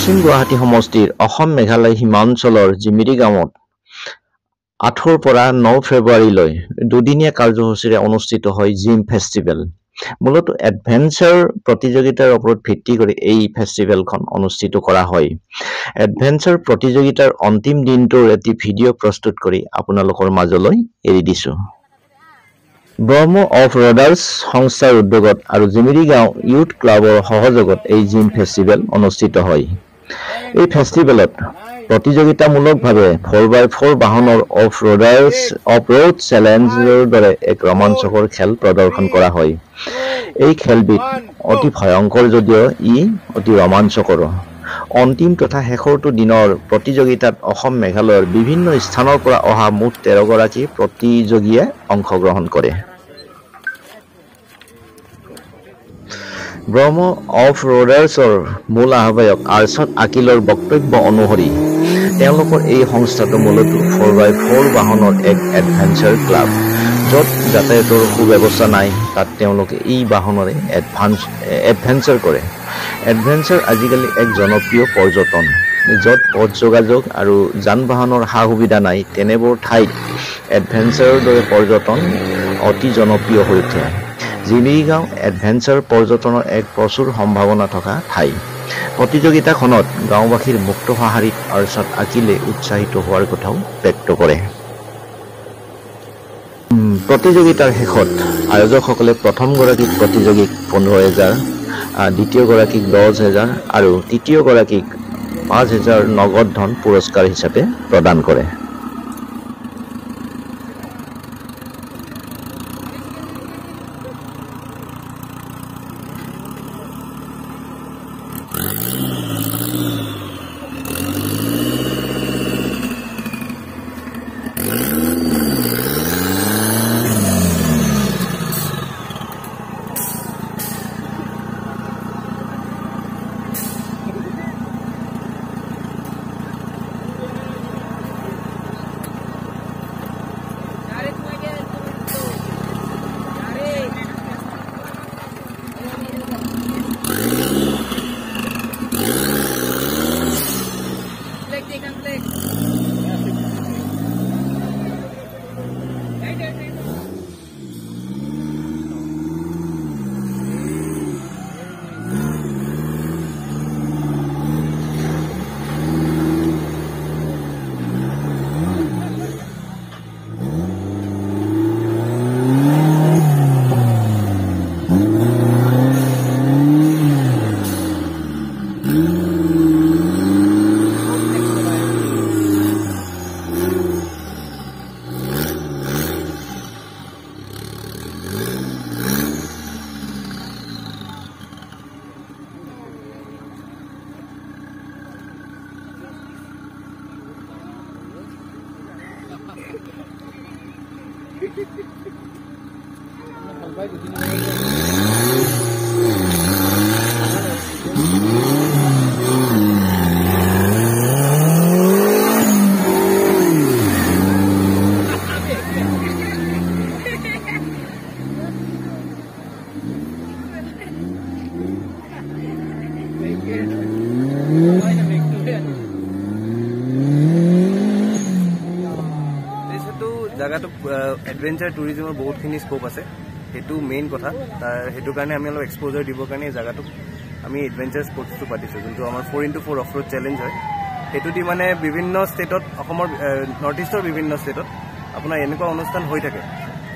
দক্ষিণ গুৱাহাটী সমষ্টিৰ অসম মেঘালয় সীমাঞ্চলৰ জিমিৰি গাঁৱত 8 পৰা 9 ফেব্ৰুৱাৰীলৈ দুদিনীয়া কাৰ্যসূচীৰে অনুষ্ঠিত হয় জিম ফেষ্টিভেল। মূলত এডভেঞ্চাৰ প্ৰতিযোগিতাৰ ওপৰত ভিত্তি কৰি এই ফেষ্টিভেলখন অনুষ্ঠিত কৰা হয়। এডভেঞ্চাৰ প্ৰতিযোগিতাৰ অন্তিম দিনটোৰ এটি ভিডিঅ' প্ৰস্তুত কৰি আপোনালোকৰ মাজলৈ এৰি দিছো। ব্ৰহ্ম অফ ৰডাৰ্ছ সংস্থাৰ উদ্যোগত আৰু জিমিৰি গাঁও ইউথ ক্লাবৰ সহযোগত এই জিম ফেষ্টিভেল অনুষ্ঠিত হয়। এই ফেষ্টিভেলত প্ৰতিযোগিতামূলকভাৱে 4x4 বাহনৰ অফ ৰোড চেলেঞ্জৰ দৰে এক ৰোমাঞ্চকৰ খেল প্ৰদৰ্শন কৰা হয়। এই খেলবিধ অতি ভয়ংকৰ যদিও ই অতি ৰোমাঞ্চকৰ। অন্তিম তথা শেষৰটো দিনৰ প্ৰতিযোগিতাত অসম মেঘালয়ৰ বিভিন্ন স্থানৰ পৰা অহা মুঠ 13 গৰাকী প্ৰতিযোগীয়ে অংশগ্ৰহণ কৰে। ব্ৰহ্ম অফ ৰোডাৰ্ছৰ মূল আহ্বায়ক আৰছাদ আকিলৰ বক্তব্য অনুসৰি তেওঁলোকৰ এই সংস্থাটো মূলত 4x4 বাহনৰ এক এডভেঞ্চাৰ ক্লাব। য'ত যাতায়াতৰ সুব্যৱস্থা নাই তাত তেওঁলোকে এই বাহনেৰে এডভেঞ্চাৰ কৰে। এডভেঞ্চাৰ আজিকালি এক জনপ্ৰিয় পৰ্যটন। য'ত পথ যোগাযোগ আৰু যান বাহনৰ সা সুবিধা নাই তেনেবোৰ ঠাইত এডভেঞ্চাৰৰ দৰে পৰ্যটন অতি জনপ্ৰিয় হৈ উঠে। জিমিৰি গাঁও এডভেঞ্চাৰ পৰ্যটনৰ এক প্ৰচুৰ সম্ভাৱনা থকা ঠাই। প্ৰতিযোগিতাখনত গাঁওবাসীৰ মুক্ত সঁহাৰিত আৰছাদ আকিলে উৎসাহিত হোৱাৰ কথাও ব্যক্ত কৰে। প্ৰতিযোগিতাৰ শেষত আয়োজকসকলে প্ৰথম গৰাকীক প্ৰতিযোগীক 15,000, দ্বিতীয় গৰাকীক 10,000 আৰু তৃতীয় গৰাকীক 5,000 নগদ ধন পুৰস্কাৰ হিচাপে প্ৰদান কৰে। জায়গাটো এডভেঞ্চাৰ টুৰিজমৰ বহুতখিনি স্কোপ আছে, সেইটো মেইন কথা। সেইটো কাৰণে আমি অলপ এক্সপ'জাৰ দিবৰ কাৰণে এই জাগাটোক আমি এডভেঞ্চাৰ স্পৰ্টছটো পাতিছোঁ, যোনটো আমাৰ 4x4 অফ ৰোড চেলেঞ্জ হয়। সেইটো দি মানে বিভিন্ন ষ্টেটত, অসমৰ নৰ্থ ইষ্টৰ বিভিন্ন ষ্টেটত আপোনাৰ এনেকুৱা অনুষ্ঠান হৈ থাকে।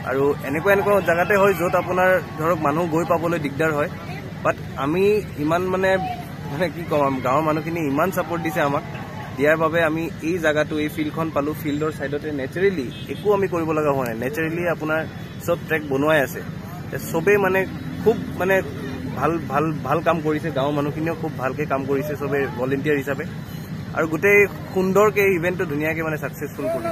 আৰু এনেকুৱা জাগাতে হয় য'ত আপোনাৰ ধৰক মানুহ গৈ পাবলৈ দিগদাৰ হয়। বাট আমি ইমান মানে কি ক'ম, গাঁৱৰ মানুহখিনি ইমান ছাপোৰ্ট দিছে আমাক, দিয়াৰ বাবে আমি এই জাগাটো, এই ফিল্ডখন পালোঁ। ফিল্ডৰ ছাইডতে নেচাৰেলি একো আমি কৰিব লগা হোৱা নাই, নেচাৰেলি আপোনাৰ চব ট্ৰেক বনোৱাই আছে। চবেই মানে খুব মানে ভাল কাম কৰিছে, গাঁৱৰ মানুহখিনিও খুব ভালকৈ কাম কৰিছে, চবেই ভলেণ্টিয়াৰ হিচাপে। আৰু গোটেই সুন্দৰকৈ ইভেণ্টটো ধুনীয়াকৈ মানে ছাকচেছফুল কৰিছে।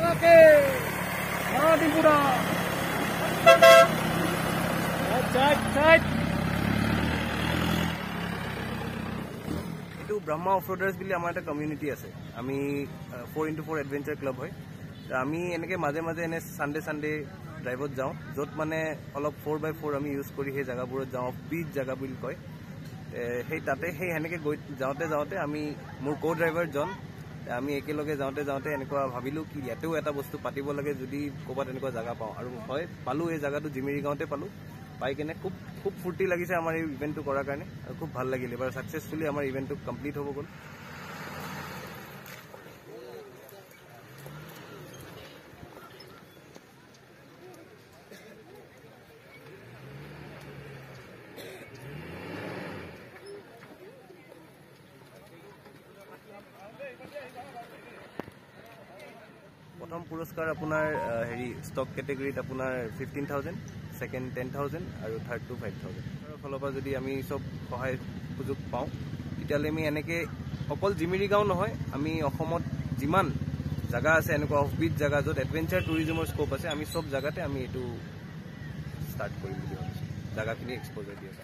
এইটো ব্ৰহ্মা অফ ৰোডাৰ্ছ বুলি আমাৰ এটা কমিউনিটি আছে। আমি 4x4 এডভেঞ্চাৰ ক্লাব হয়। আমি এনেকৈ মাজে মাজে এনে চানডে ড্ৰাইভত যাওঁ, য'ত মানে অলপ 4x4 আমি ইউজ কৰি সেই জেগাবোৰত যাওঁ। অফ বিট জেগা বুলি কয়, সেই তাতে সেই সেনেকৈ গৈ যাওঁতে আমি মোৰ কো ড্ৰাইভাৰ জন আমি একেলগে যাওঁতে এনেকুৱা ভাবিলোঁ কি ইয়াতেও এটা বস্তু পাতিব লাগে যদি ক'ৰবাত এনেকুৱা জেগা পাওঁ আৰু হয় পালোঁ এই জেগাটো জিমিৰি গাঁৱতে পালোঁ পাই কেনে খুব ফূৰ্তি লাগিছে আমাৰ এই ইভেণ্টটো কৰাৰ কাৰণে আৰু খুব ভাল লাগিল এবাৰ ছাকচেছফুলি আমাৰ ইভেণ্টটো কমপ্লিট হ'ব গ'ল প্ৰথম পুৰস্কাৰ আপোনাৰ ষ্টক কেটেগৰীত আপোনাৰ 15,000 ছেকেণ্ড 10,000 আৰু থাৰ্ডটো 5,000 ফালৰ পৰা যদি আমি চব সহায় সুযোগ পাওঁ তেতিয়াহ'লে আমি এনেকৈ অকল জিমিৰি গাঁও নহয় আমি অসমত যিমান জেগা আছে এনেকুৱা অফবিট জেগা য'ত এডভেঞ্চাৰ টুৰিজিমৰ স্ক'প আছে আমি চব জেগাতে আমি এইটো ষ্টাৰ্ট কৰিম বুলি ভাবিছোঁ জেগাখিনি এক্সপ'জাৰ দি আছে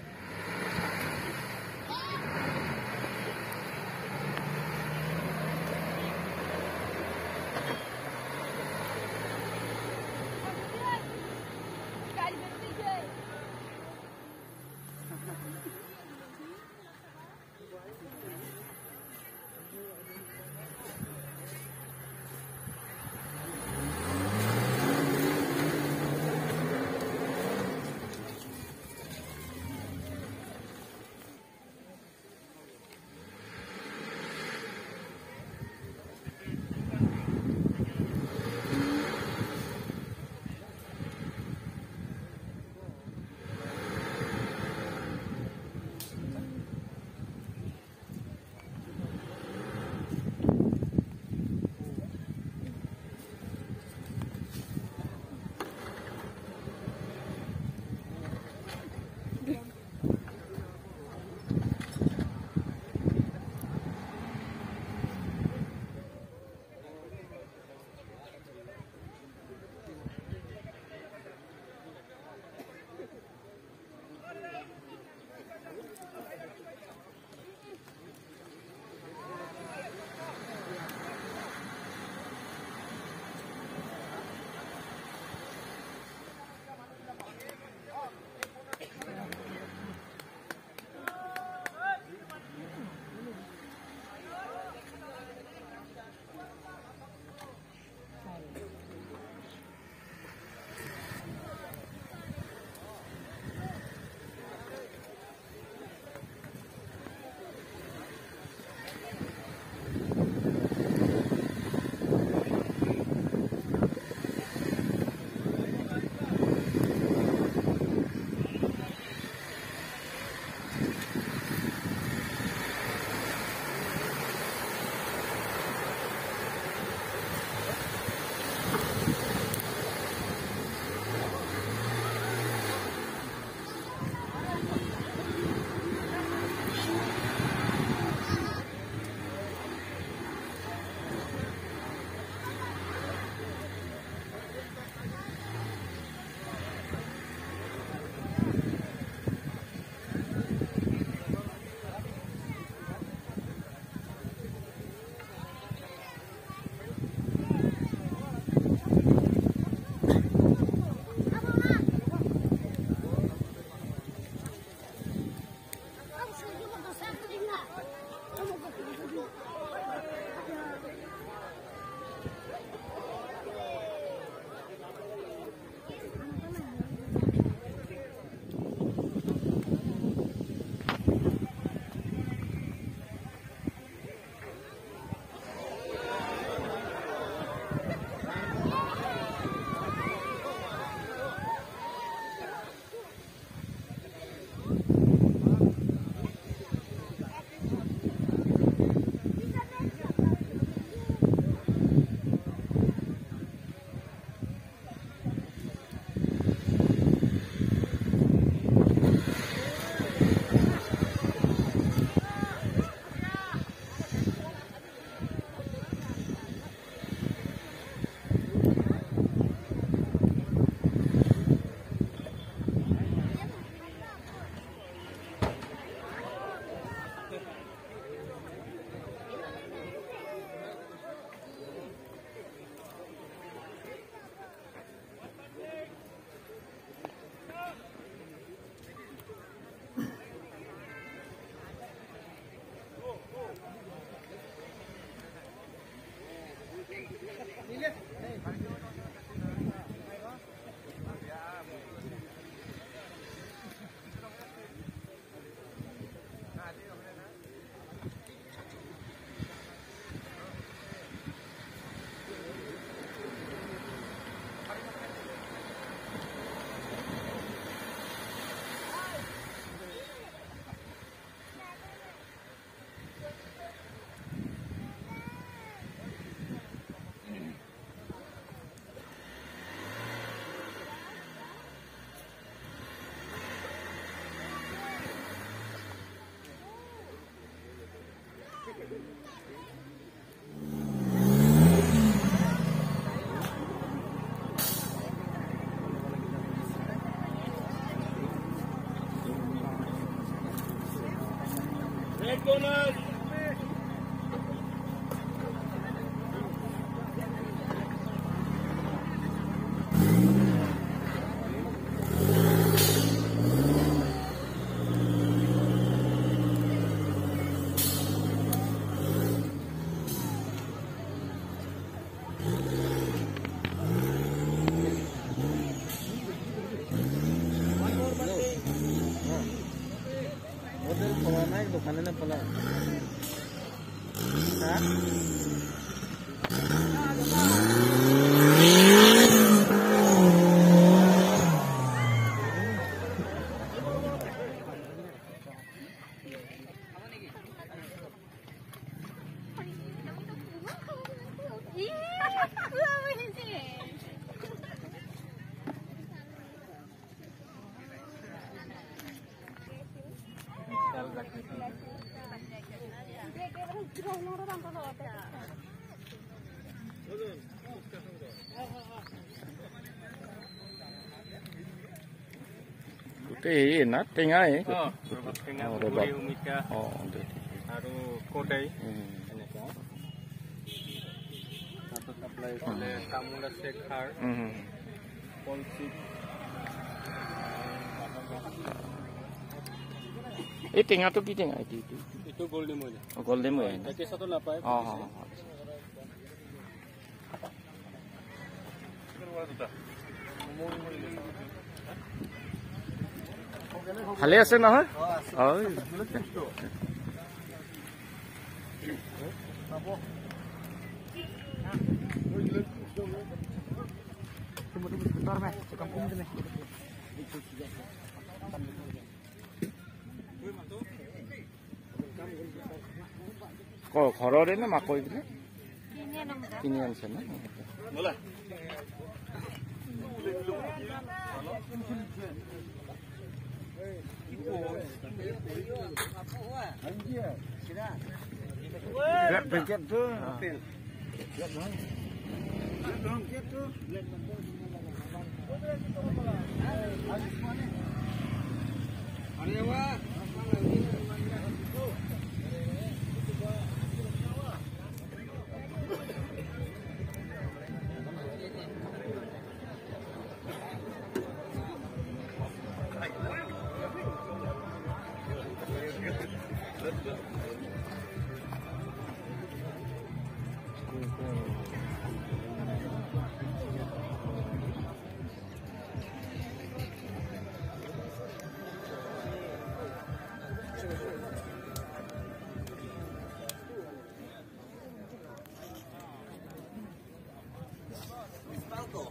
দোকানে নাপালা এই না টেঙাই পুৰি অমিতা আৰু কটাই এনেকুৱা তাৰপিছত চাপ্লাই এইফালে তামোল আছে খাৰ কলচিপ এই টেঙাটো কি টেঙা এইটো গল্ডেন মইনা গল্ডেন মই কেঁচাটো নাপায় ভালে আছে নহয় ঘৰৰে নে মাকৈ বোলে কিনি আনিছে না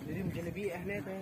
Jadi mungkin lebih ahli tu.